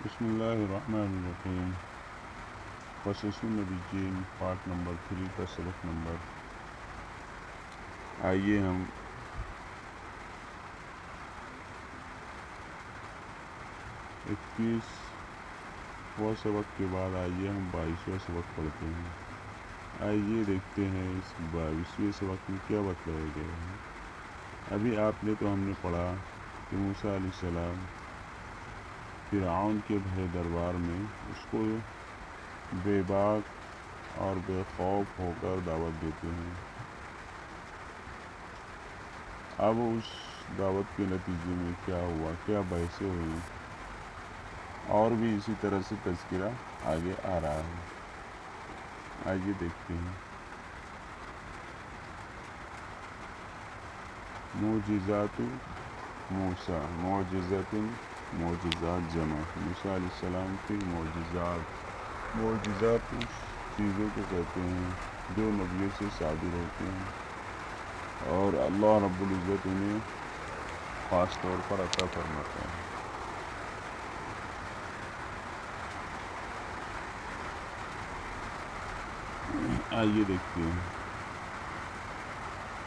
بسم اللہ الرحمن الرحیم۔ قصص النبیین پارٹ نمبر 3 کا سبق نمبر، آئیے ہم اکیسواں سبق کے بعد آئیے ہم 22واں سبق پڑھتے ہیں۔ آئیے دیکھتے ہیں اس 22ویں سبق میں کیا بتلایا گیا ہے۔ ابھی آپ نے تو ہم نے پڑھا کہ موسیٰ علیہ السلام فرعون کے بھرے دربار میں اس کو بے باک اور بے خوف ہو کر دعوت دیتے ہیں۔ اب اس دعوت کے نتیجے میں کیا ہوا، کیا بحثیں ہوئی، اور بھی اسی طرح سے تذکرہ آگے آ رہا ہے۔ آئیے دیکھتے ہیں۔ معجزات موسیٰ، معجزات جمع، موسیٰ علیہ السلام کے معجزات اس چیزوں کو کہتے ہیں جو نبیوں سے صادر ہوتے ہیں اور اللہ رب العزت انہیں خاص طور پر عطا فرماتا ہے۔ آئیے دیکھتے ہیں۔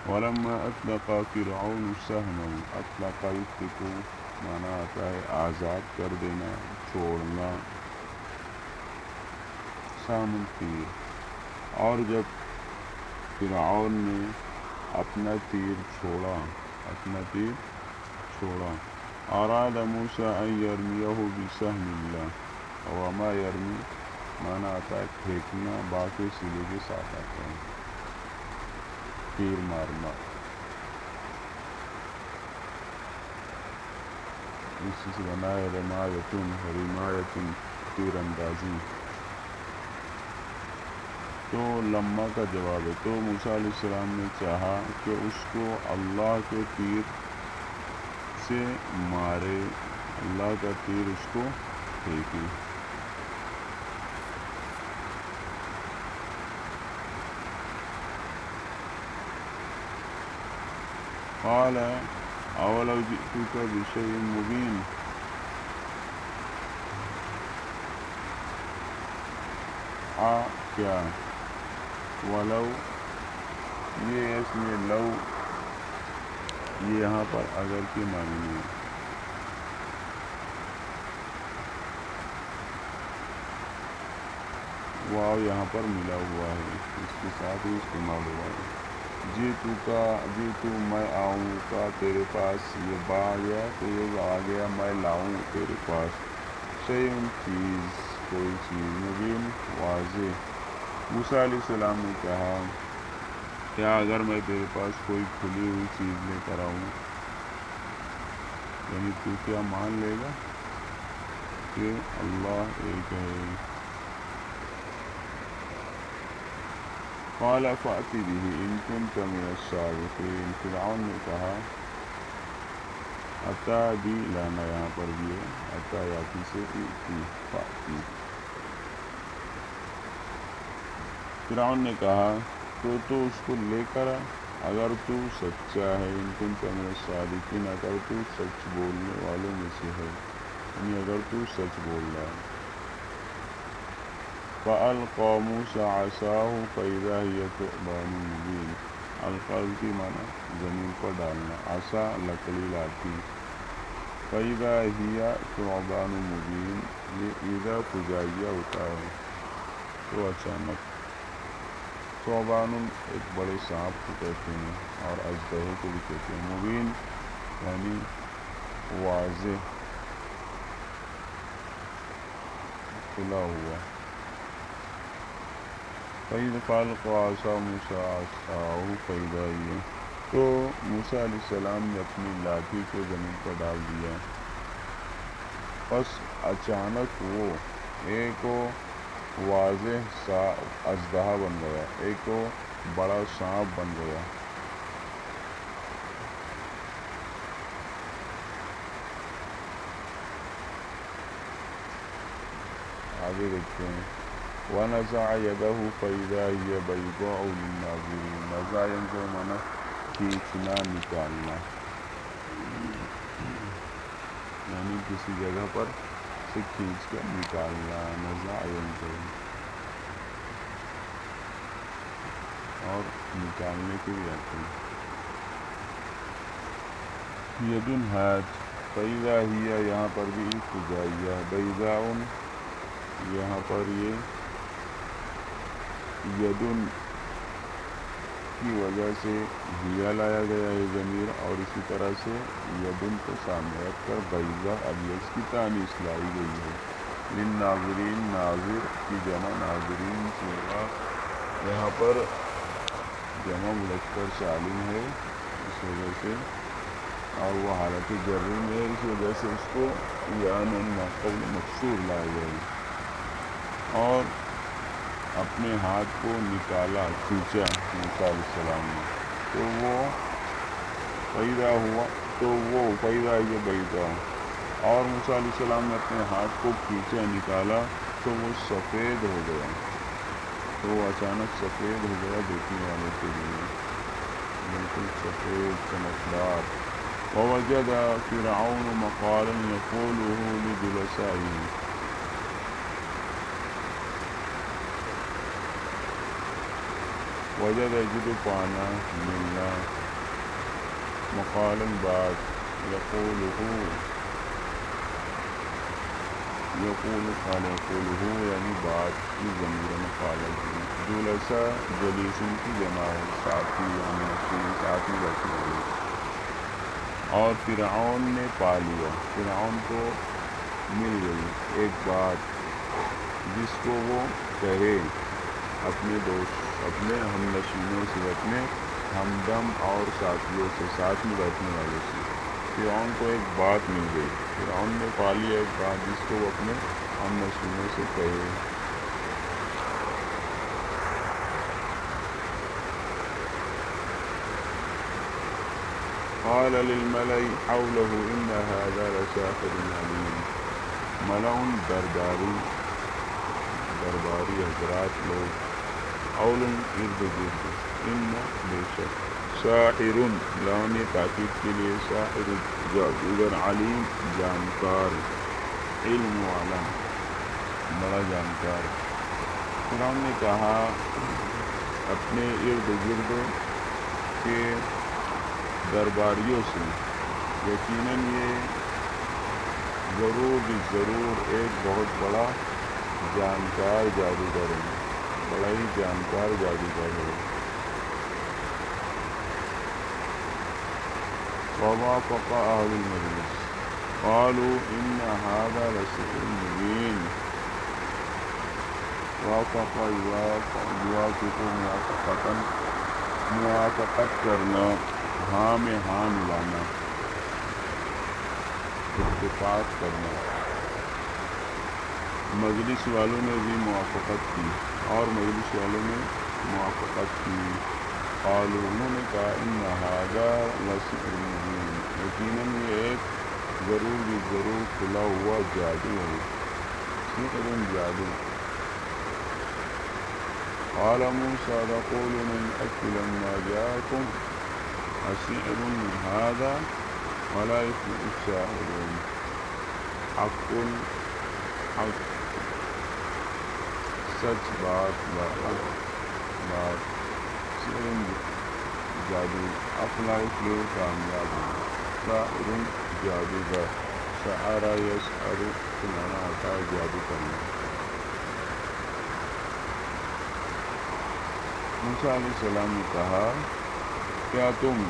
وَلَمَّا أَطْلَقَ فِرْعَوْنُ سَهْمَهُ، اطلقہ اس کو مانا آتا ہے آزاد کر دینا، چھوڑنا، سامن تیر، اور جب فرعون نے اپنا تیر چھوڑا، اراد موسیٰ ان یرمیہ بسہم اللہ، وما یرمی مانا آتا ہے پھینکنا، باقی سلے کے ساتھ آتا ہے تیر مارنا، اس سے بنا ہے رمایتن تیر اندازی۔ تو لما کا جواب ہے، تو موسیٰ علیہ السلام نے چاہا کہ اس کو اللہ کے تیر سے مارے، اللہ کا تیر اس کو پھینکے۔ قال اولو جئتک بشیء مبین، کیا ولو، یہ اس میں لو، یہ یہاں پر اگر کے معنی میں، واو یہاں پر ملا ہوا ہے، اس کے ساتھ ہی استعمال ہوا ہے۔ جی تو میں آؤں کا تیرے پاس، یہ با آ گیا تو یہ آ گیا میں لاؤں تیرے پاس، شیء چیز، کوئی چیز، مبین واضح۔ موسیٰ علیہ السلام نے کہا کیا اگر میں تیرے پاس کوئی کھلی ہوئی چیز لے کر آؤں، یعنی تو کیا مان لے گا کہ اللہ ایک ہے؟ قال فأت به إن كنت من الصادقين، فرعون نے کہا، عطا بھی لانا یہاں پر بھی ہے، عطا یاتی سے فاتی۔ فرعون نے کہا تو اس کو لے کر آ، اگر تو سچا ہے، ان كنت من الصادقين، اگر تو سچ بولنے والوں میں سے ہے، یعنی اگر تو سچ بول رہا ہے۔ فَأَلْقَى مُوسَىٰ عَصَاهُ فَإِذَا هِيَ ثُعْبَانٌ مُّبِينٌ، القاء کی معنی زمین پر ڈالنا، عصا لکڑی لاٹھی، فَإِذَا هِيَ ثُعْبَانٌ مُّبِينٌ، یہ اذا فجائیہ ہوتا ہے تو اچانک، ثعبان ایک بڑے سانپ کو کہتے ہیں اور اژدہے کو بھی کہتے ہیں، مبین یعنی واضح، کھلا ہوا۔ فَإِذْ فَأَلْقَىٰ عَصَا مُوسَىٰ عَصَاهُ فَإِذَا هِيَ، تو موسیٰ علیہ السلام نے اپنی لاٹھی کو زمین پر ڈال دیا، پس اچانک وہ ایک واضح اژدہا بن گیا، ایک بڑا سانپ بن گیا۔ آگے دیکھتے ہیں۔ وَنَزَعَ يَدَهُ فَإِذَا هِيَ بَيْضَاءُ لِلنَّاظِرِينَ، نزع کو معنی کھینچنا، نکالنا، یعنی کسی جگہ پر سے کھینچ کر نکالنا، نزع ينزع، اور نکالنے کے لیے آتے ہیں. یدن ہاتھ، فَإِذَا هِيَ یہاں پر بھی ابتدائیہ، بَيْضَاءٌ یہاں پر یہ یدن کی وجہ سے ہیا لایا گیا ہے ضمیر، اور اسی طرح سے یدن کو سامنے رکھ کر بیضاء ابیض کی تانیث لائی گئی ہے. للناظرین، ناظر کی جمع ناظرین سے یہاں پر جمع مذکر سالم ہے اس وجہ سے، اور وہ حالت جر میں ہے اس وجہ سے اس کو یاء قبل مکسور لایا گیا ہے. اور اپنے ہاتھ کو نکالا، کھینچا موسیٰ علیہ السلام نے، تو وہ پیدا ہوا، تو وہ پیدا یہ بیضا، اور موسیٰ علیہ السلام نے اپنے ہاتھ کو کھینچا نکالا تو وہ سفید ہو گیا، تو وہ اچانک سفید ہو گیا دیکھنے والے کے لیے، بالکل سفید چمکدار. ووجد فرعون مقالا يقوله لجلسائه، وجد یجد پانا، ملنا، مقالا بات، یقولہ یعنی بات کی ضمیر مقالہ کی، جلسہ جلیسن کی جمع ہے، ساتھی ہم ساتھ میں بیٹھنے والے. اور فرعون نے پا لیا، فرعون کو مل گئی ایک بات جس کو وہ کہے اپنے دوست، اپنے ہم نشینوں سے، اپنے ہمدم اور ساتھیوں سے، ساتھ میں بیٹھنے والوں سے. فرعون کو ایک بات مل گئی، فرعون نے پا لیا ایک بات جس کو وہ اپنے ہم نشینوں سے کہے. قال للملأ حوله إن هذا لساحر عليم، ملعن درباری حضرات لوگ، اولن ارد گرد، ان بے شک، ساحر لام تاکید کے لیے، ساحر جادوگر، علیم جانکار، علم والا بڑا جانکار. فرعون نے کہا اپنے ارد گرد کے درباریوں سے، یقیناً یہ ضرور ایک بہت بڑا جانکار جادوگر ہے، بڑا ہی جانکار جادوگر ہے. ووافق اہل المجلس قالوا ان هذا لسحر مبین. وافق یوافق موافقت کرنا، ہاں میں ہاں ملانا، اتفاق کرنا. مجلس والوں نے بھی موافقت کی، اور مجلس والوں نے موافقت کی. قالوا انہوں نے کہا ان هذا لسحر مبین، یقیناً یہ ایک ضرور کھلا ہوا جادو ہے، سحر جادو. قال موسیٰ تقولون الحق لما جاءكم اسحر هذا ولا يفلح الساحرون. حق سچ بات، بات، سحر جادو، افلا یفلح کامیاب ہے، ساحر جادوگر، سحر یسحر سنانا ہوتا ہے جادو کرنا. موسیٰ علیہ السلام نے کہا کیا تم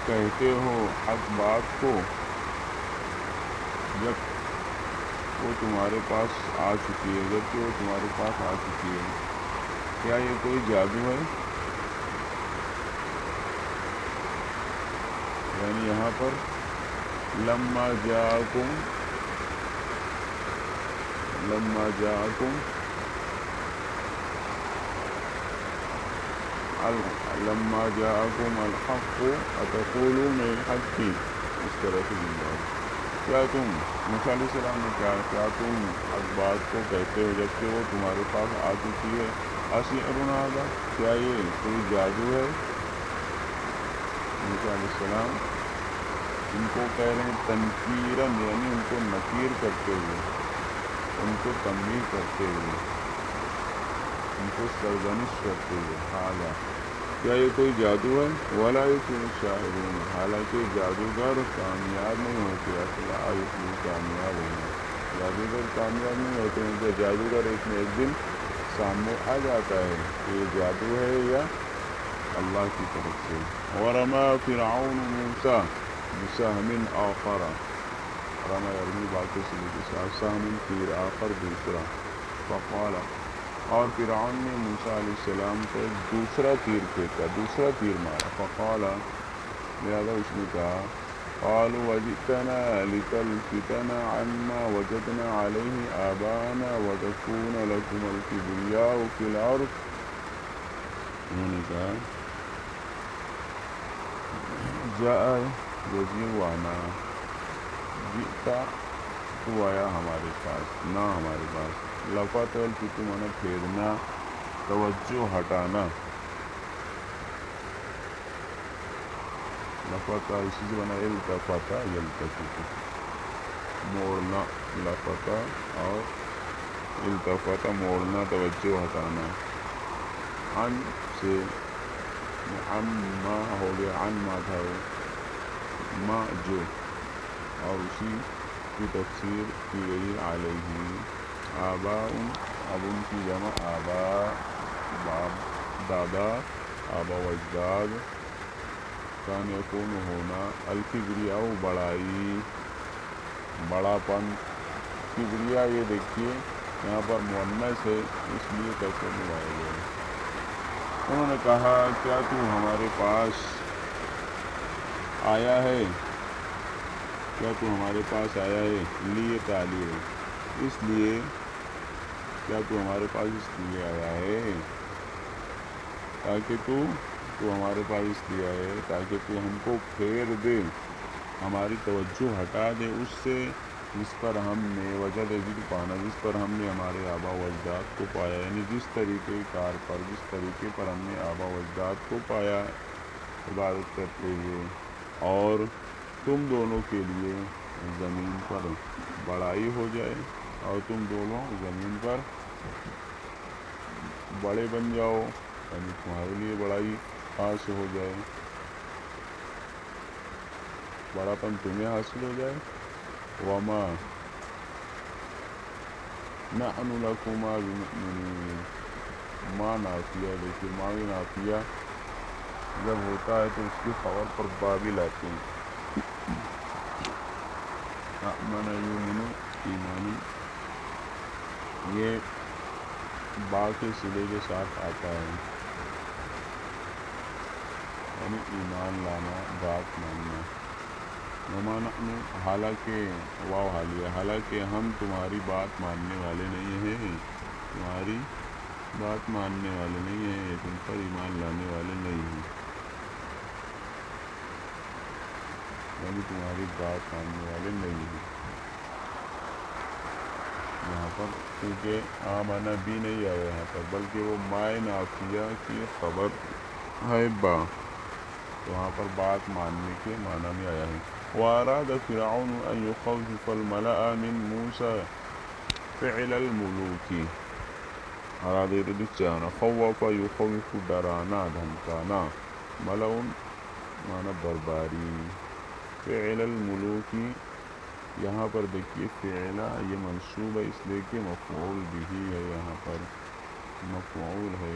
کہتے ہو حق بات کو جب وہ تمہارے پاس آ چکی ہے، جبکہ وہ تمہارے پاس آ چکی ہے، کیا یہ کوئی جادو ہے؟ یعنی یہاں پر لما جاءکم الحق اتقولون الحق، اس طرح سے زندہ ہے. کیا تم، موسیٰ علیہ السلام نے کہا کیا تم حق بات کو کہتے ہو جبکہ وہ تمہارے پاس آ چکی ہے، اسحر ھذا، کیا یہ کوئی جادو ہے؟ موسیٰ علیہ السلام ان کو کہہ رہے ہیں تنکیرن، یعنی ان کو نکیر کرتے ہوئے، ان کو تنبیہ کرتے ہوئے، ان کو سرزنش کرتے ہوئے، حالا کیا یہ کوئی جادو ہے؟ ولا یفلح الشاعرون، حالانکہ جادوگر کامیاب نہیں ہوتے، اصلا یفلح کامیاب ہیں، جادوگر کامیاب نہیں ہوتے ہیں، کہ جادوگر ایک نہ ایک دن سامنے آ جاتا ہے کہ یہ جادو ہے یا اللہ کی طرف سے۔ ورما فرعون موسیٰ بسہم آخر، رما یرمی باقی سے کے ساتھ سہم تیر آخر دوسرا، فقال، اور فرعون نے موسیٰ علیہ السلام کو دوسرا تیر پھینکا، دوسرا تیر مارا، فقال، لہذا اس نے کہا، قالوا وجئتنا لتلفتنا عما وجدنا عليه آباءنا وتكون لكم الكبرياء في الأرض، انہوں نے کہا جاء یجیوانا، جئتا تو آیا ہمارے پاس، نہ ہمارے پاس، لفت الفت مانا پھیرنا، توجہ ہٹانا، لفت اسی سے بنا التفت یلتفت، موڑنا، لفت اور التفت موڑنا، توجہ ہٹانا، عن سے عما ہو گیا، عن ما تھا ما جو، اور اسی کی تفسیر کی گئی علیہ، آباء، اب ان کی جمع آبا، باپ دادا، آبا و اجداد، کان یکون ہونا، الکبریاء بڑائی، بڑا پن، کبریا یہ دیکھیے یہاں پر مؤنث ہے اس لیے کیسے ملایا گیا ہے۔ انہوں نے کہا کیا تو ہمارے پاس آیا ہے، کیا تو ہمارے پاس آیا ہے، لیے تعلیم، اس لیے، کیا تو ہمارے پاس اس لیے آیا ہے تاکہ تو ہمارے پاس اس لیے آیا ہے تاکہ تو ہم کو پھیر دے، ہماری توجہ ہٹا دے اس سے جس پر ہم نے وجد ذکر پانا، جس پر ہم نے ہمارے آبا و اجداد کو پایا، یعنی جس طریقے کار پر، جس طریقے پر ہم نے آبا و اجداد کو پایا عبادت کرتے ہوئے، اور تم دونوں کے لیے زمین پر بڑائی ہو جائے، اور تم دونوں زمین پر بڑے بن جاؤ، یعنی تمہارے لیے بڑائی خاص ہو جائے، بڑا پن تمہیں حاصل ہو جائے۔ وما نحن لکما بمؤمنین، ما نافیہ، لیکن ما بھی نافیہ جب ہوتا ہے تو اس کی خبر پر با بھی لاتے ہیں، آمن یؤمن ایمانی، یہ با کے صلے کے ساتھ آتا ہے، یعنی ایمان لانا، بات ماننا۔ وما نحن، حالانکہ واو حالیہ، حالانکہ ہم تمہاری بات ماننے والے نہیں ہیں، تمہاری بات ماننے والے نہیں ہیں، تم پر ایمان لانے والے نہیں ہیں، یعنی تمہاری بات ماننے والے نہیں ہیں یہاں پر، کیونکہ آمنہ بھی نہیں آیا یہاں پر، بلکہ وہ مائے نافیہ کی خبر ہے با، تو وہاں پر بات ماننے کے معنی میں آیا ہے۔ وَأَرَادَ فِرْعَوْنُ أَنْ يُخَوِّفَ الْمَلَأَ مِنْ مُوسَى فِعْلَ الْمُلُوكِ، ارادہ دچانا، خوف یخوف ڈرانا، دھمکانا، ملعون معنی درباری، فعل الملوک، یہاں پر دیکھیے فعلہ یہ منصوب ہے اس لیے کہ مفعول بھی ہے، یہاں پر مفعول ہے،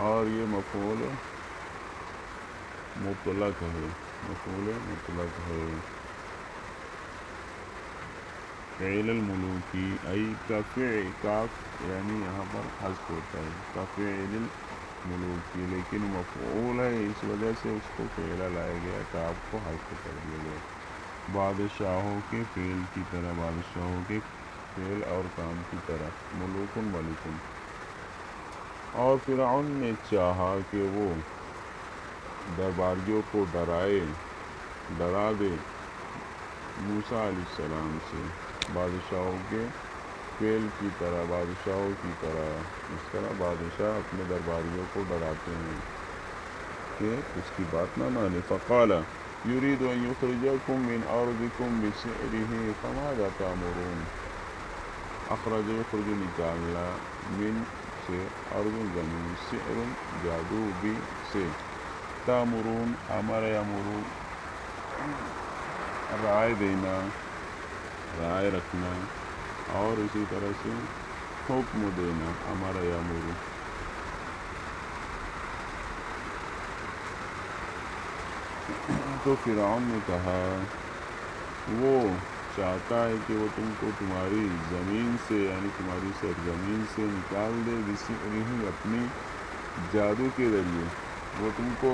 اور یہ مفعول مطلق ہے، مفعول مطلق ہے، فعل الملوکی ای کا فعل، کاف یعنی یہاں پر حذف ہوتا ہے، کا فعل الملوکی، لیکن مفعول ہے اس وجہ سے اس کو فعلہ لایا گیا، کاف کو حذف کر دیا گیا، بادشاہوں کے فعل کی طرح، بادشاہوں کے فعل اور کام کی طرح، ملوکن ملکن۔ اور فرعون نے چاہا کہ وہ درباریوں کو ڈرا دے موسیٰ علیہ السلام سے، بادشاہوں کے فعل کی طرح، بادشاہوں کی طرح، اس طرح بادشاہ اپنے درباریوں کو ڈراتے ہیں، کہ اس کی بات نہ مانے. فقال یرید ان یخرجکم من ارضکم بسحرہ فماذا تأمرون. اخرج یخرج نکالنا، من سے، ارض زمین، سحر جادو، بھی سے، تأمرون امر یامر رائے دینا، رائے رکھنا، اور اسی طرح سے حکم دینا، امر یامر. تو فرعون نے کہا وہ چاہتا ہے کہ وہ تم کو تمہاری زمین سے یعنی تمہاری سرزمین سے نکال دے، بسحرہ اپنی جادو کے ذریعے. وہ تم کو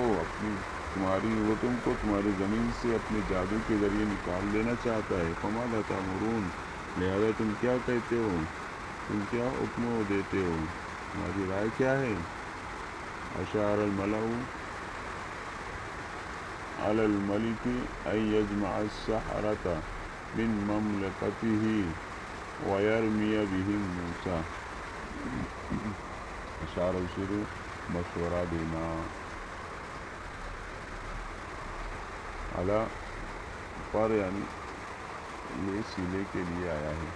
تمہاری زمین سے اپنے جادو کے ذریعے نکال دینا چاہتا ہے. فماذا تأمرون، لہذا تم کیا کہتے ہو، تم کیا حکم دیتے ہو، تمہاری رائے کیا ہے. اشار الملأ علی الملک ان یجمع السحرة من مملکتہ ویرمی بہم موسیٰ. اشارہ شروع مشورہ دینا، علی پر یعنی یہ سیلے کے لیے آیا ہے.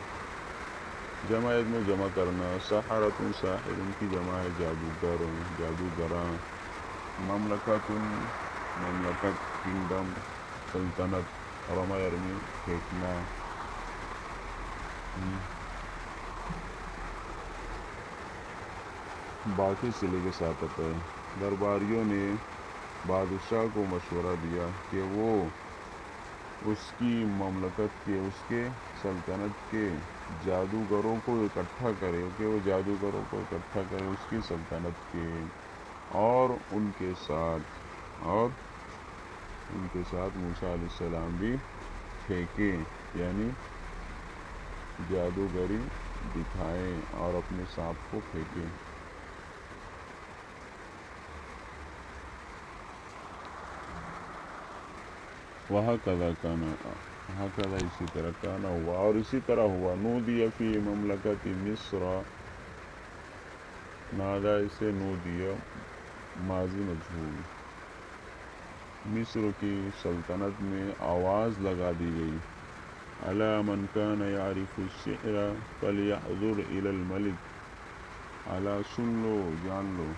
جمع میں جمع کرنا، سحرۃ ساحر کی جمع ہے جادوگر، جادوگراں. مملکت مملکت کنگڈم، سلطنت. رمى یرمی پھینکنا. باقی سلے کے ساتھ آتا ہے. درباریوں نے بادشاہ کو مشورہ دیا کہ وہ اس کی مملکت کے، اس کے سلطنت کے جادوگروں کو اکٹھا کرے، کہ وہ جادوگروں کو اکٹھا کرے اس کی سلطنت کے، اور ان کے ساتھ موسیٰ علیہ السلام بھی پھینکے، یعنی جادوگری دکھائیں اور اپنے سانپ کو پھینکیں. وہکذا اسی طرح کانا ہوا، اور اسی طرح ہوا. نودی فی مملکت مصر، نادا اسے نودیہ ماضی مجہول، مصر کی سلطنت میں آواز لگا دی گئی. الا من کان یعرف السحر فلیحضر الی الملک. الا سن لو، جان لو،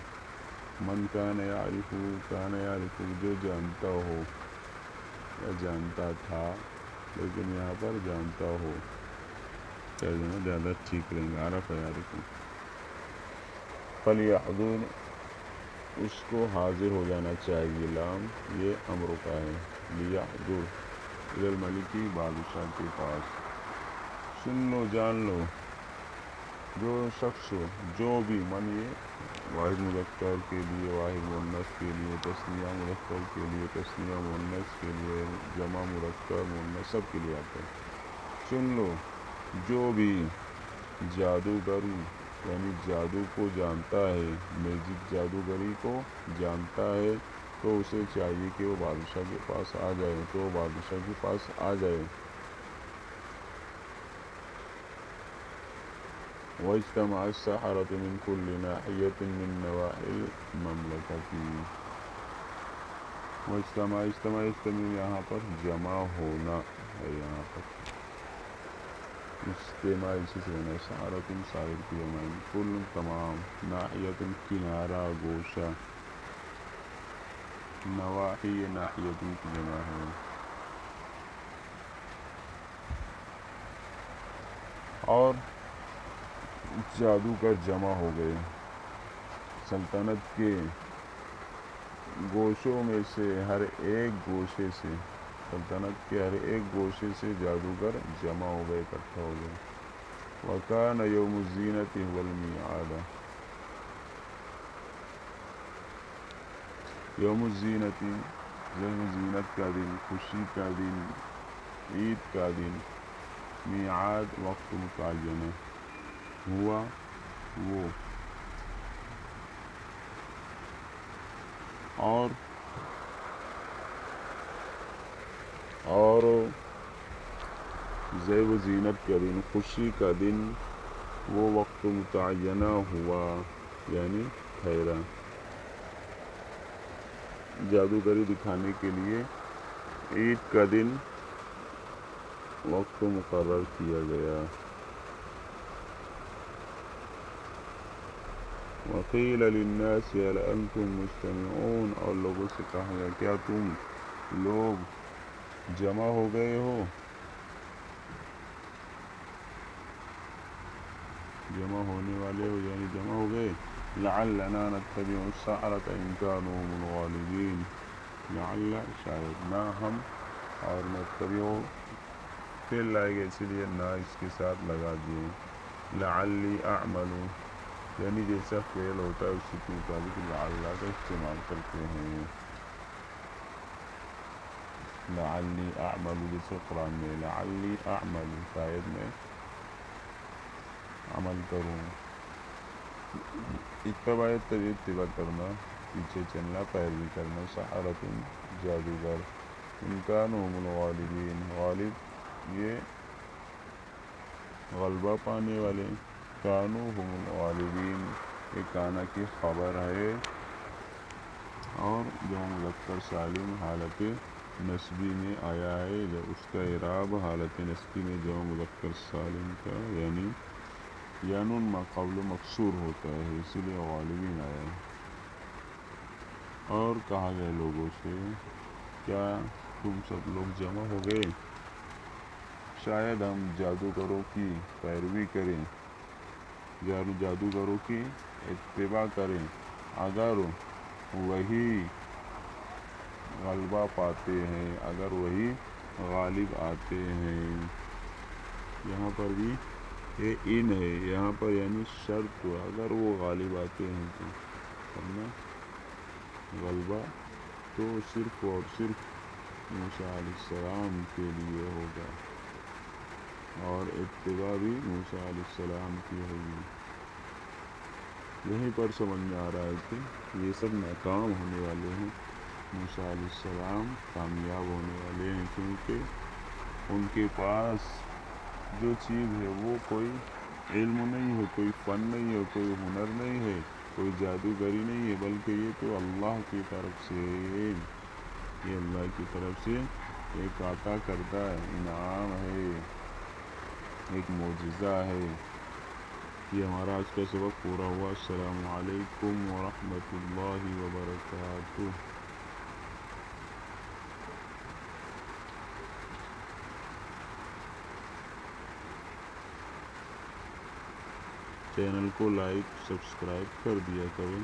من کان یعرف جو جانتا ہو یا جانتا تھا، لیکن یہاں پر جانتا ہو کہہ دینا زیادہ ٹھیک رہیں گے. عرف یعرف، فلیحضر اس کو حاضر ہو جانا چاہیے. لام یہ امر کا ہے. لیحضر الی الملک بادشاہ کے پاس. سن لو، جان لو، جو شخص، جو بھی، من یہ واحد مذکر کے لیے، واحد مؤنث کے لیے، تثنیہ مذکر کے لیے، تثنیہ مؤنث کے لیے، جمع مذکر مؤنث سب کے لیے آتا ہے. سن لو، جو بھی جادوگری یعنی جادو کو جانتا ہے، میجک جادوگری کو جانتا ہے، تو اسے چاہیے کہ وہ بادشاہ کے پاس آ جائے. تو وہ بادشاہ کے پاس آ جائے. واجتمع السحرة من كل ناحية من نواحي المملكة. واجتمع، اجتماع یہاں پر جمع ہونا ہے. یہاں پر اجتماع اسی سے ہونا ہے. سحرة ساحر کی جمع، کل تمام، ناحیت کنارہ، گوشہ، نواحی ناحیت کی جمع ہے. اور جادوگر جمع ہو گئے. سلطنت کے گوشوں میں سے ہر ایک گوشے سے، سلطنت کے ہر ایک گوشے سے جادوگر جمع ہو گئے، اکٹھا ہو گئے. وَكَانَ يَوْمُ الزِّينَةِ هُوَ الْمِيعَادَ. یوم الزینت، یوم زینت کا دن، خوشی کا دن، عید کا دن. میعاد وقت متعین، ہوا وہ. اور زیب و زینت کا دن، خوشی کا دن، وہ وقت متعینہ ہوا یعنی ٹھہرا. جادوگری دکھانے کے لیے عید کا دن وقت مقرر کیا گیا۔ وقیل للناس هل انتم مجتمعون، اور لوگوں سے کہا گیا کیا تم لوگ جمع ہو گئے ہو، جمع ہونے والے ہو، یعنی جمع ہو گئے۔ لعلنا نتبع السحرة ان كانوا هم الغالبین، لعل شاید، نہ ہم، اور نتبع فعل لائے گئے اسی لیے نہ اس کے ساتھ لگا دیے۔ لعلی اعمل، یعنی جیسا فعل ہوتا ہے اسی کے مطابق لعل کا استعمال کرتے ہیں۔ لعلی اعمل، جیسے قرآن میں لعلی اعمل، شاید میں عمل کروں۔ اتباع اتباع کرنا، پیچھے چلنا، پیروی کرنا، سحرۃ جادوگر، ان کانوا هم الغالبین، غالب یہ غلبہ پانے والے، کانوا هم الغالبین یہ کانا کی خبر ہے، اور جو مذکر سالم حالت نسبی میں آیا ہے، جب اس کا اعراب حالت نسبی میں جو مذکر سالم کا یعنی یانون ما قبل مکسور ہوتا ہے، اسی لیے غالبین آیا ہے۔ اور کہا گیا لوگوں سے کیا تم سب لوگ جمع ہو گئے، شاید ہم جادوگروں کی پیروی کریں، جادوگروں کی اتباع کریں، اگر وہی غلبہ پاتے ہیں، اگر وہی غالب آتے ہیں۔ یہاں پر بھی یہ ان ہے، یہاں پر یعنی شرط ہوا، اگر وہ غالب آتے ہیں تو کرنا غلبہ تو صرف اور صرف موسیٰ علیہ السلام کے لیے ہوگا، اور اتباع بھی موسیٰ علیہ السلام کی ہوگی۔ یہیں پر سمجھ میں آ رہا ہے کہ یہ سب ناکام ہونے والے ہیں، موسیٰ علیہ السلام کامیاب ہونے والے ہیں، کیونکہ ان کے پاس جو چیز ہے وہ کوئی علم نہیں ہے، کوئی فن نہیں ہے، کوئی ہنر نہیں ہے، کوئی جادوگری نہیں ہے، بلکہ یہ تو اللہ کی طرف سے، یہ اللہ کی طرف سے ایک عطا کردہ انعام ہے، ایک معجزہ ہے۔ یہ ہمارا آج کا سبق پورا ہوا۔ السلام علیکم ورحمۃ اللہ وبرکاتہ۔ چینل کو لائک سبسکرائب کر دیا کریں۔